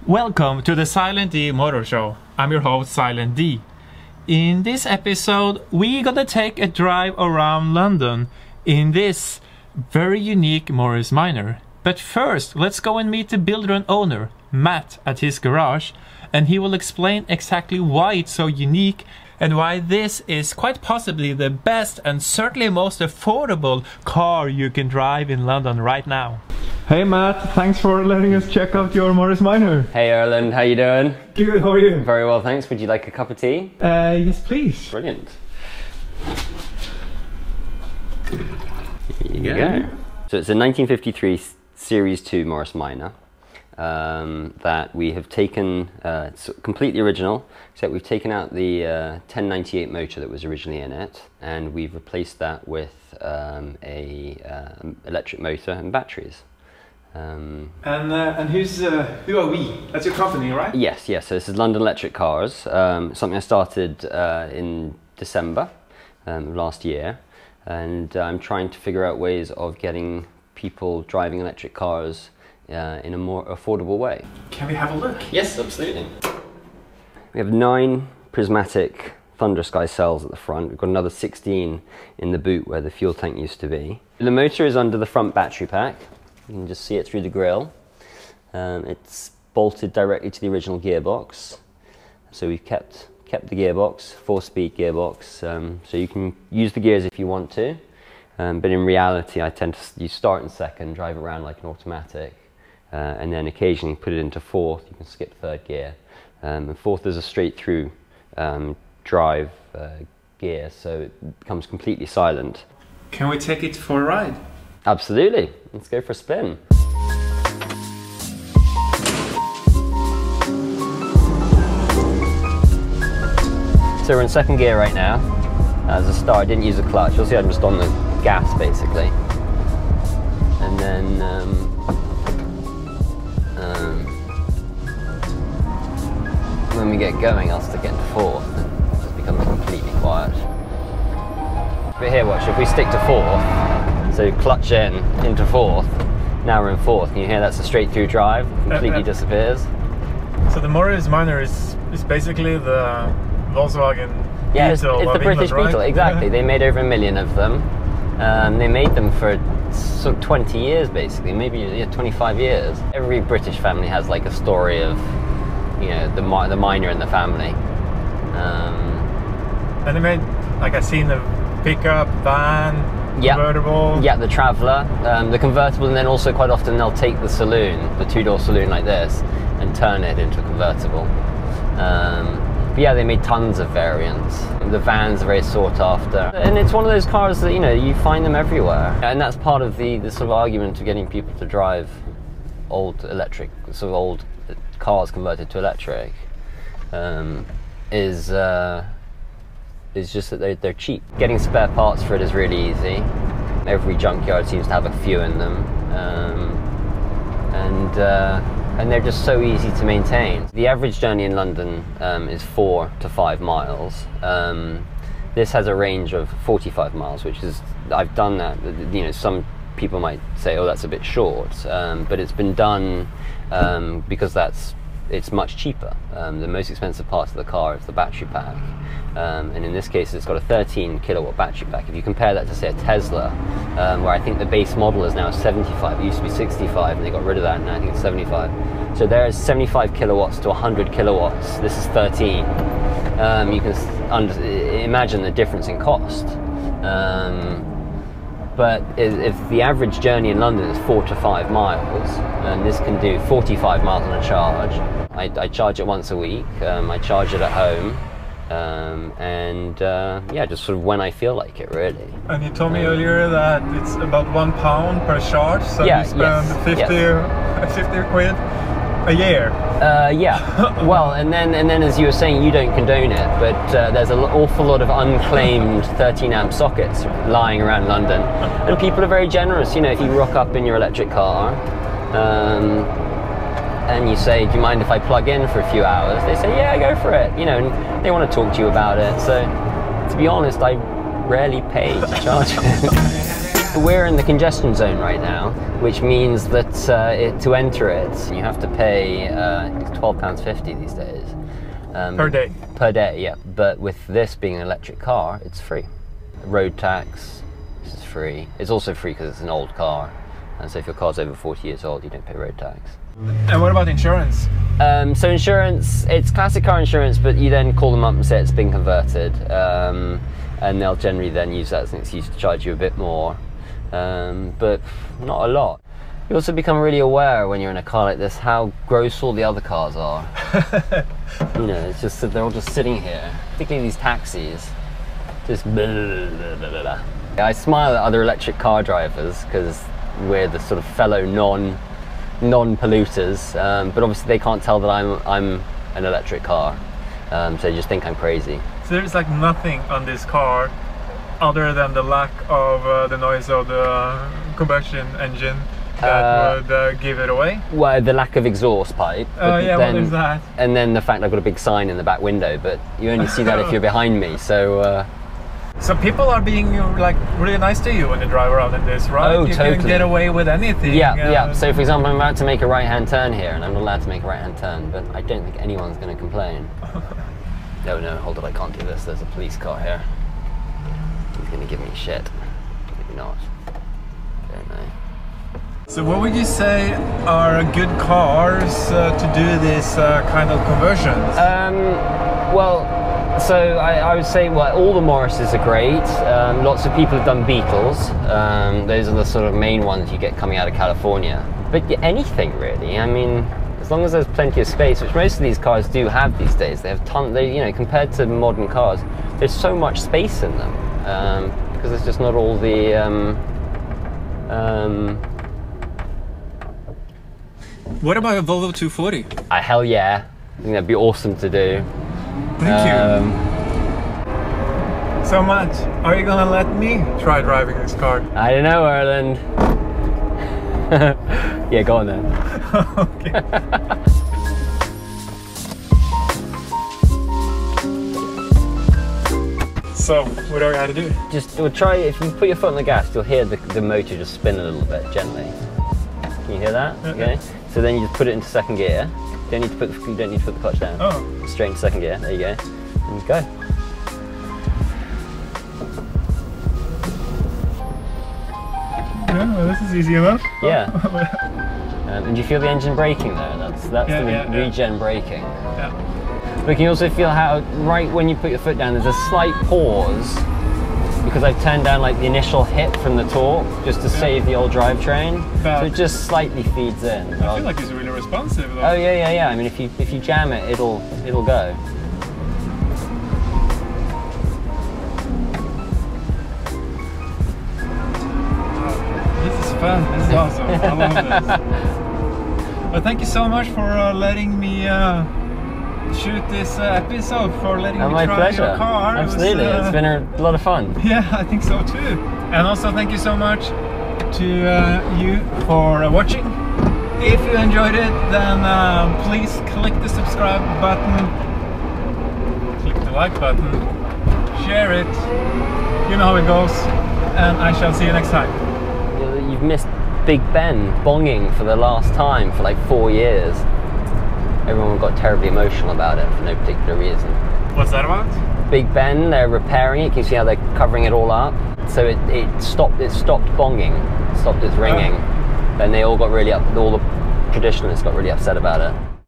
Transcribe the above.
Welcome to the Silent D Motor Show. I'm your host, Silent D. In this episode, we're gonna take a drive around London in this very unique Morris Minor. But first, let's go and meet the builder and owner, Matt, at his garage, and he will explain exactly why it's so unique and why this is quite possibly the best and certainly most affordable car you can drive in London right now. Hey Matt, thanks for letting us check out your Morris Minor. Hey Erland, how you doing? Good, how are you? Very well, thanks. Would you like a cup of tea? Yes please. Brilliant. Here you go. So it's a 1953 Series 2 Morris Minor that we have taken, it's completely original, except we've taken out the 1098 motor that was originally in it, and we've replaced that with a electric motor and batteries. And who are we? That's your company, right? Yes. So this is London Electric Cars, something I started in December last year, and I'm trying to figure out ways of getting people driving electric cars in a more affordable way. Can we have a look? Yes, absolutely. We have 9 prismatic Thunder Sky cells at the front. We've got another 16 in the boot where the fuel tank used to be. The motor is under the front battery pack. You can just see it through the grille. It's bolted directly to the original gearbox. So we've kept the gearbox, 4-speed gearbox, so you can use the gears if you want to. But in reality, I tend to you start in second, drive around like an automatic, and then occasionally put it into fourth. You can skip third gear. And fourth is a straight through drive gear, so it becomes completely silent. Can we take it for a ride? Absolutely. Let's go for a spin. So we're in second gear right now. As a start, I didn't use a clutch. You'll see I'm just on the gas basically. And then when we get going, I'll stick it into fourth. It just becomes completely quiet. But here, watch, if we stick to fourth, so clutch in, into fourth, now we're in fourth. Can you hear that's a straight through drive? Completely disappears. So the Morris Minor is basically the Volkswagen Yeah, Beetle it's the British England, Beetle, right? exactly. They made over 1 million of them. They made them for sort of 20 years basically, maybe 25 years. Every British family has like a story of, you know, the minor in the family. And they made, like I've seen the pickup, van, convertible. Yeah, the Traveller, the convertible, and then also quite often they'll take the saloon, the 2-door saloon like this, and turn it into a convertible. But yeah, they made tons of variants. The vans are very sought after. And it's one of those cars that, you know, you find them everywhere. And that's part of the sort of argument of getting people to drive old electric, sort of old cars converted to electric, is just that they're cheap. Getting spare parts for it is really easy. Every junkyard seems to have a few in them. And they're just so easy to maintain. The average journey in London is 4 to 5 miles. This has a range of 45 miles, which is, I've done that. You know, some people might say, oh, that's a bit short, but it's been done because it's much cheaper. The most expensive part of the car is the battery pack. And in this case, it's got a 13 kilowatt battery pack. If you compare that to, say, a Tesla, where I think the base model is now 75, it used to be 65, and they got rid of that, and I think it's 75. So there's 75 kilowatts to 100 kilowatts. This is 13. You can imagine the difference in cost. But if the average journey in London is 4 to 5 miles, and this can do 45 miles on a charge, I charge it once a week. I charge it at home. Yeah, just sort of when I feel like it, really. And you told me earlier that it's about £1 per charge, so yeah, you spend 50 quid a year. Yeah. Well, and then as you were saying, you don't condone it, but there's an awful lot of unclaimed 13-amp sockets lying around London, and people are very generous. You know, if you rock up in your electric car, and you say, do you mind if I plug in for a few hours? They say, yeah, go for it. You know, and they want to talk to you about it. So, to be honest, I rarely pay to charge it. We're in the congestion zone right now, which means that to enter it, you have to pay it's £12.50 these days. Per day? Per day, yeah. But with this being an electric car, it's free. Road tax, this is free. It's also free because it's an old car. And so if your car's over 40 years old, you don't pay road tax. And what about insurance? So insurance, it's classic car insurance, but you then call them up and say it's been converted. And they'll generally then use that as an excuse to charge you a bit more. But not a lot. You also become really aware when you're in a car like this how gross all the other cars are. You know, it's just that they're all just sitting here, particularly these taxis. Just blah, blah, blah, blah, blah. I smile at other electric car drivers because we're the sort of fellow non-polluters, but obviously they can't tell that I'm an electric car, so they just think I'm crazy. So there's like nothing on this car other than the lack of the noise of the combustion engine that would give it away? Well, the lack of exhaust pipe. Oh yeah, well there's that. And then the fact I've got a big sign in the back window, but you only see that if you're behind me, so... So people are being like really nice to you when they drive around in this, right? Oh, you totally. can get away with anything. Yeah, yeah. So for example, I'm about to make a right-hand turn here, and I'm not allowed to make a right-hand turn, but I don't think anyone's going to complain. No, hold it, I can't do this. There's a police car here. He's going to give me shit. Maybe not. I don't know. So what would you say are good cars to do this kind of conversions? Well, so I would say, well, all the Morrises are great. Lots of people have done Beetles. Those are the sort of main ones you get coming out of California. But anything really. I mean, as long as there's plenty of space, which most of these cars do have these days. They have you know, compared to modern cars, there's so much space in them because there's just not all the. What about a Volvo 240? Hell yeah! I think that'd be awesome to do. Thank you so much. Are you gonna let me try driving this car? I don't know, Erland. Yeah, go on then. Okay. So, what do I gotta do? Just we'll try. If you put your foot on the gas, you'll hear the motor just spin a little bit gently. Can you hear that? Okay. So then you just put it into second gear. You don't need to put the clutch down. Oh. Straight into second gear. There you go. And you go. Yeah, well, this is easy enough. Yeah. And do you feel the engine braking there? That's the regen braking. Yeah. But can you also feel how right when you put your foot down, there's a slight pause because I've turned down like the initial hit from the torque just to save the old drivetrain. So it just slightly feeds in. I feel like it's really responsive though. Oh yeah. I mean, if you jam it, it'll go. This is fun. This is awesome. I love this. But thank you so much for letting me shoot this episode, for letting me my try pleasure. your car. Absolutely, it's been a lot of fun. Yeah, I think so too. And also thank you so much to you for watching. If you enjoyed it, then please click the subscribe button, click the like button, share it. You know how it goes, and I shall see you next time. You've missed Big Ben bonging for the last time for like 4 years. Everyone got terribly emotional about it for no particular reason. What's that about? Big Ben, they're repairing it. Can you see how they're covering it all up? So it stopped bonging, stopped its ringing. Then they all got really all the traditionalists got really upset about it.